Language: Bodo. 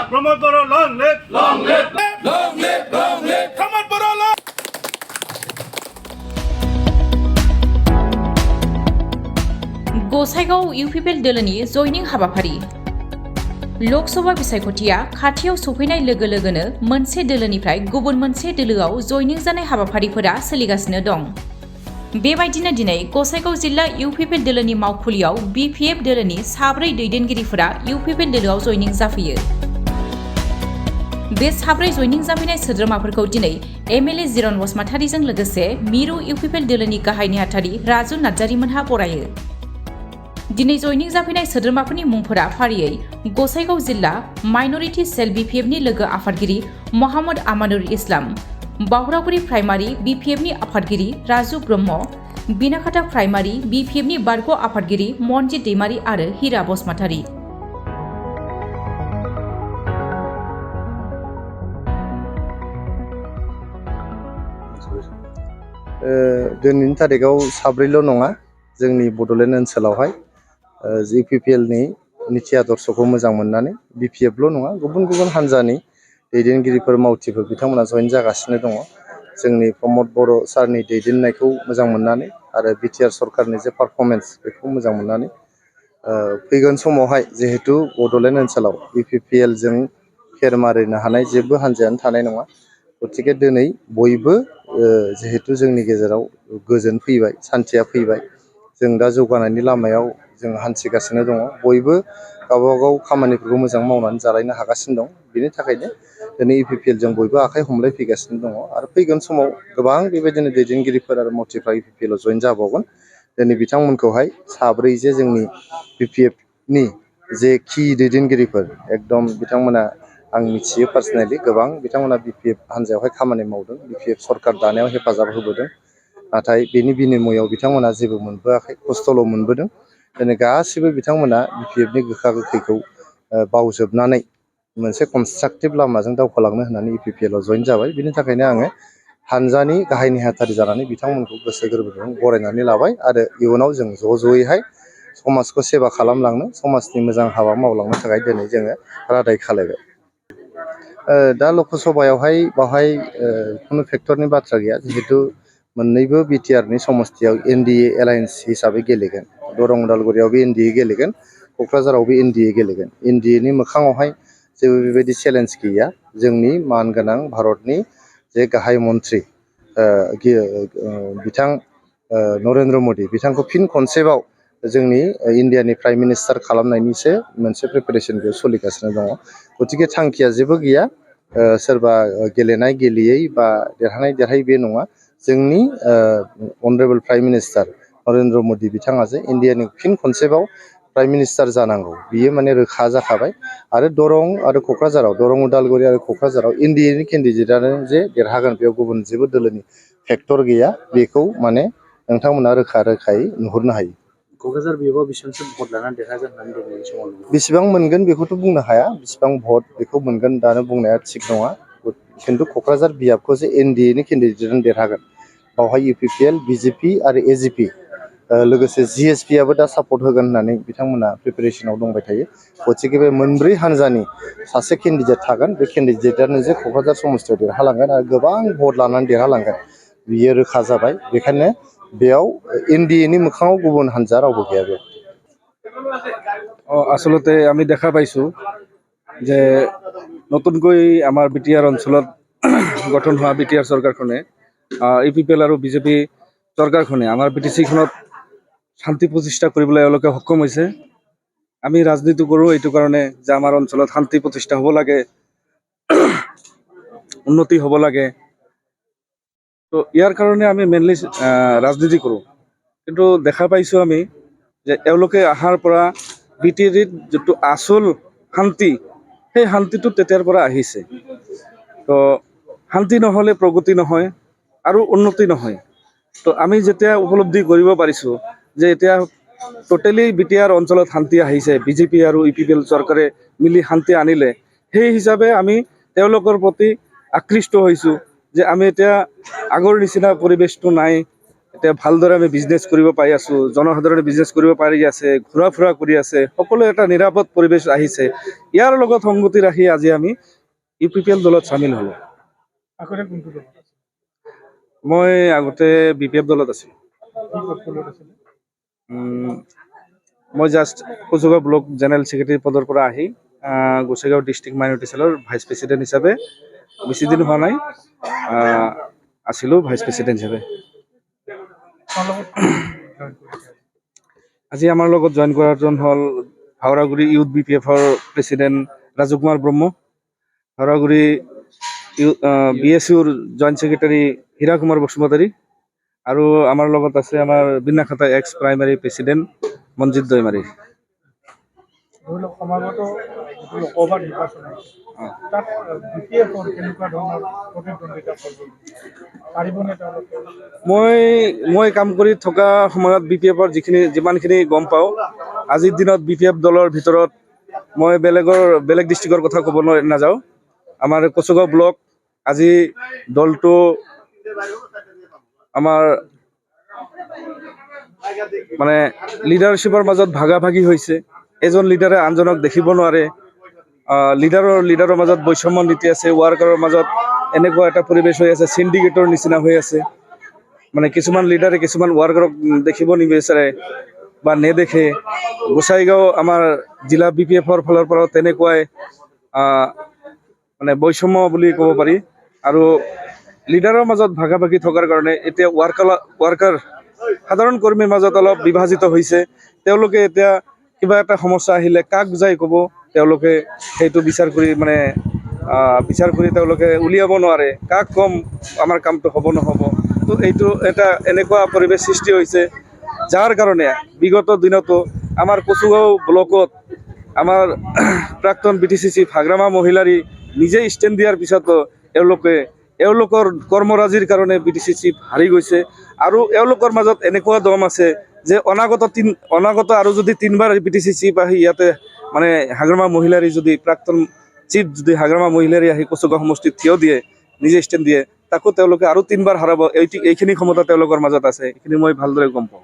Promote Boro, long live, long live, long live, long live. Promote Boro, long. Gossaigaon UPPL दोलोनि जयनिं हाबाफारि लकसभा बिसायख'थिया खाथियाव सफैनाय लोगो लोगोनो मोनसे दोलोनिफ्राय गुबुन मोनसे दोलोआव जयनिं जानाय हाबाफारिफोरा सोलिगासिनो दं। बेबायदिनो दिनै गसाइगाव जिल्ला इउपिपिएल दोलोनि मावखुलियाव बिपिएफ दोलोनि 4 दैदेनगिरिफोरा इउपिपिएल दोलोआव जयनिं जाफैयो। बे 4 जयनिं जाफैनाय सोद्रोमाफोरखौ दिनै एमएलए जिरन बसुमतारीजों लोगोसे मिरु इउपिपिएल दोलोनि गाहाय नेहाथारि राजु नार्जारीमोनहा बरायो। दिनै जयनिं जाफैनाय सोद्रोमाफोरनि मुंफोरा फारियै गसाइगाव जिल्ला माइनरिटि सेल बिपिएफनि लोगो आफादगिरि मोहाम्मद आमानुर इस्लाम, बावरागुरि प्राइमारि बिपिएफनि आफादगिरि राजु ब्रह्म, बिनाखाथा प्राइमारि बिपिएफनि बारग' आफादगिरि मनजित दैमारि आरो हिरा बसुमतारी। दिनैनि तारिखाव 4ल' नङा, जोंनि बड'लेण्ड ओनसोलावहाय इउपिपिएलनि नीति आदर्शखौ मोजां मोननानै बिपिएफल' नङा गुबुन गुबुन हान्जानि दैदेनगिरिफोर मावथिफोर बिथांमोना जयेन जागासिनो दङ। जोंनि प्रमद बर' सारनि दैदेननायखौ मोजां मोननानै आरो बिटिआर सरकारनि जे पारफरमेन्स बेखौ मोजां मोननानै फैगोन समावहाय जिहेतु बड'लेण्ड ओनसोलाव इउपिपिएलजों फेर मारिनो हानाय जेबो हान्जायानो थानाय नङा। गतिके दिनै बयबो जिहेतु जोंनि गेजेराव गोजोन फैबाय, सान्थिया फैबाय, जों दा जौगानायनि लामायाव जों हान्थिगासिनो दङ। बयबो गावबागाव खामानिफोरखौ मोजां मावनानै जालायनो हागासिनो दं। बेनि थाखायनो दिनै इउपिपिएलजों बयबो आखाइ हमलायफैगासिनो दङ आरो फैगोन समाव गोबां बेबायदिनो दैदेनगिरिफोर आरो मावथिफ्रा इउपिपिएलआव जयेन जाबावगोन। दिनै बिथांमोनखौहाय 4 जे जोंनि बिपिएफनि जे कि दैदेनगिरिफोर एकदम बिथांमोना आं मिथियो पार्सनेलि गोबां बिथांमोना बिपिएफ हान्जायावहाय खामानि मावदों, बिपिएफ सरकार दानायाव हेफाजाब होबोदों। नाथाय बेनि बिनिमयआव बिथांमोना जेबो मोनबोआखै, खस्थ'ल' मोनबोदों। दिनै गासिबो बिथांमोना बिपिएफनि गोखा गोखैखौ बावजोबनानै मोनसे कनस्ट्राक्टिभ लामाजों दावखोलांनो होननानै इउपिपिएलआव जयेन जाबाय। बिनि थाखायनो आङो हानजानि गाहाय नेहाथारि जानानै बिथांमोनखौ गोसो गोरबोजों बरायनानै लाबाय आरो इयुनाव जों ज'यैहाय समाजखौ सेबा खालामलांनो, समाजनि मोजां हाबा मावलांनो थाखाय दिनै जोङो रादाय खालायबाय। दा लकसभायावहाय बावहाय खुनु फेक्टरनि बाथ्रा गैया, जिहेतु मोननैबो बिटिआरनि समस्तियाव एनडिए एलायन्स हिसाबै गेलेगोन। दरं उदालगुरियावबो एनडिए गेलेगोन, क'क्राझारावबो एनडिए गेलेगोन। एनडिएनि मोखाङावहाय जेबो बेबायदि चेलेन्ज गैया। जोंनि मानगोनां भारतनि जे गाहाय मन्त्रि बिथां नरेन्द्र मदि बिथांखौ फिन खनसेबाव जोंनि इण्डियानि प्राइम मिनिस्टार खालामनायनिसो मोनसे प्रिपेरेसन बेयाव सोलिगासिनो दङ। गतिके थांखिया जेबो गैया, सोरबा गेलेनाय गेलेयै बा देरहानाय देरहायै बे नङा। जोंनि अनारेबल प्राइम मिनिस्टार नरेन्द्र मदि बिथाङा जे इण्डियानि फिन खनसेबाव प्राइम मिनिस्टार जानांगौ बियो माने रोखा जाखाबाय। आरो दरं आरो क'क्राझाराव, दरं उदालगुरि आरो क'क्राझाराव इण्डियानि केन्डिडेटआनो जे देरहागोन बेयाव गुबुन जेबो दोलोनि फेक्टर गैया, बेखौ माने नोंथांमोना रोखा रोखायै नुहुरनो हायो। क'क्राझार बियाव बेसेबांसो भट लानानै देरहागोन होननानै दिनैनि समाव बेसेबां मोनगोन बेखौथ' बुंनो हाया, बेसेबां भट बेखौ मोनगोन दानो बुंनाया थिग नङा। खिन्थु क'क्राझार बियाबखौ जे एनडिएनि केन्डिडेटआनो देरहागोन, बावहाय इउपिपिएल, बिजेपि आरो एजिपि लोगोसे जिएसपिआबो दा सापर्ट होगोन होननानै बिथांमोना प्रिपेरेसनाव दंबाय थायो। गतिके बे मोनब्रै हान्जानि सासे केन्डिडेट थागोन, बे केन्डिडेटआनो जे क'क्राझार समस्तियाव देरहालांगोन आरो गोबां भट लानानै देरहालांगोन बियो रोखा जाबाय। बेखायनो बेयाव एनडिएनि मोखाङाव गुबुन हान्जा रावबो गैया। बेयाव আচলতে আমি দেখা পাইছোঁ যে নতুনকৈ আমাৰ বিটিআৰ অঞ্চলত গঠন হোৱা বিটিআৰ চৰকাৰখনে ইউপিপিএল আৰু বিজেপি চৰকাৰখনে আমাৰ বিটিচিখনত শান্তি প্ৰতিষ্ঠা কৰিবলৈ এওঁলোকে সক্ষম হৈছে। আমি ৰাজনীতি কৰোঁ এইটো কাৰণে যে আমাৰ অঞ্চলত শান্তি প্ৰতিষ্ঠা হ'ব লাগে, উন্নতি হ'ব লাগে। তো ইয়াৰ কাৰণে আমি মেইনলি ৰাজনীতি কৰোঁ। কিন্তু দেখা পাইছোঁ আমি যে এওঁলোকে অহাৰ পৰা বিটিআৰত যিটো আচল শান্তি, সেই শান্তিটো তেতিয়াৰ পৰা আহিছে। তো শান্তি নহ'লে প্ৰগতি নহয় আৰু উন্নতি নহয়। তো আমি যেতিয়া উপলব্ধি কৰিব পাৰিছোঁ যে এতিয়া টোটেলি বিটিআৰ অঞ্চলত শান্তি আহিছে, বিজেপি আৰু ইউপিপিএল চৰকাৰে মিলি শান্তি আনিলে, সেই হিচাপে আমি তেওঁলোকৰ প্ৰতি আকৃষ্ট হৈছোঁ যে আমি এতিয়া আগৰ নিচিনা পৰিৱেশটো নাই, এতিয়া ভালদৰে আমি বিজনেছ কৰিব পাৰি আছোঁ, জনসাধাৰণে বিজনেছ কৰিব পাৰি আছে, ঘূৰা ফুৰা কৰি আছে, সকলো এটা নিৰাপদ পৰিৱেশ আহিছে। ইয়াৰ লগত সংগতি ৰাখি আজি আমি UPPL দলত চামিল হ'লোঁ। আগতে কোনটো দল আছিল? মই আগতে BPF দলত আছিলোঁ। কি পদত আছিলে? মই জাষ্ট কোচুগাঁও ব্লক জেনেৰেল ছেক্ৰেটাৰী পদৰ পৰা আহি গোসাইগাঁও ডিষ্ট্ৰিক্ট মাইনৰিটি চেলৰ ভাইচ প্ৰেছিডেণ্ট হিচাপে বেছি দিন হোৱা নাই আছিলোঁ ভাইচ প্ৰেছিডেণ্ট হিচাপে। আজি আমাৰ লগত জইন কৰাজন হ'ল হাওৰাগুৰি ইউথ BPFৰ প্ৰেছিডেণ্ট ৰাজু কুমাৰ ব্ৰহ্ম, হাওৰাগুৰি BSUৰ জইণ্ট ছেক্ৰেটাৰী হীৰা কুমাৰ বসুমতাৰী, আৰু আমাৰ লগত আছে আমাৰ Binakhata ex primary president Monjit Daimary. ধৰি লওক সমাগত যিটো লোকসভা নিৰ্বাচন আহিছে, তাত BPFৰ কেনেকুৱা ধৰণৰ প্ৰতিদ্বন্দ্বিতা পাৰিবনে তেওঁলোকে? মই কাম কৰি থকা সময়ত BPFৰ যিমানখিনি গম পাওঁ, আজিৰ দিনত BPF দলৰ ভিতৰত মই বেলেগ ডিষ্ট্ৰিক্টৰ কথা ক'ব নাযাওঁ। আমাৰ কোচুগাঁও ব্লক আজি দলটো আমাৰ মানে লিডাৰশ্বিপৰ মাজত ভাগাভাগি হৈছে। এজন লিডাৰে আনজনক দেখিব নোৱাৰে, লিডাৰৰ মাজত বৈষম্য নীতি আছে, ৱাৰ্কাৰৰ মাজত এনেকুৱা এটা পৰিৱেশ হৈ আছে, চিণ্ডিকেটৰ নিচিনা হৈ আছে। মানে কিছুমান লিডাৰে কিছুমান ৱাৰ্কাৰক দেখিব নিবিচাৰে বা নেদেখে। গোসাইগাঁও আমাৰ জিলা BPFৰ ফালৰ পৰা তেনেকুৱাই মানে বৈষম্য বুলি ক'ব পাৰি। আৰু লিডাৰৰ মাজত ভাগাভাগি থকাৰ কাৰণে এতিয়া ৱাৰ্কাৰ সাধাৰণ কৰ্মীৰ মাজত অলপ বিভাজিত হৈছে। তেওঁলোকে এতিয়া কিবা এটা সমস্যা আহিলে কাক যাই ক'ব, তেওঁলোকে সেইটো বিচাৰ কৰি তেওঁলোকে উলিয়াব নোৱাৰে, কাক ক'ম আমাৰ কামটো হ'ব নহ'ব। তো এইটো এটা এনেকুৱা পৰিৱেশ সৃষ্টি হৈছে, যাৰ কাৰণে বিগত দিনতো আমাৰ কোচুগাঁও ব্লকত আমাৰ প্ৰাক্তন BTCC ভাগ্ৰামা মহিলাৰী নিজে ষ্টেণ্ড দিয়াৰ পিছতো এওঁলোকৰ কৰ্মৰাজিৰ কাৰণে BTCC হাৰি গৈছে। আৰু এওঁলোকৰ মাজত এনেকুৱা দম আছে যে অনাগত আৰু যদি 3বাৰ BTCC আহি ইয়াতে মানে হাগ্ৰামা মহিলাৰী যদি প্ৰাক্তন চিফ যদি হাগ্ৰামা মহিলাৰী আহি কোচুগাঁও সমষ্টিত থিয় দিয়ে, নিজে ষ্টেণ্ড দিয়ে, তাকো তেওঁলোকে আৰু 3বাৰ হাৰাব। এইখিনি ক্ষমতা তেওঁলোকৰ মাজত আছে, এইখিনি মই ভালদৰে গম পাওঁ।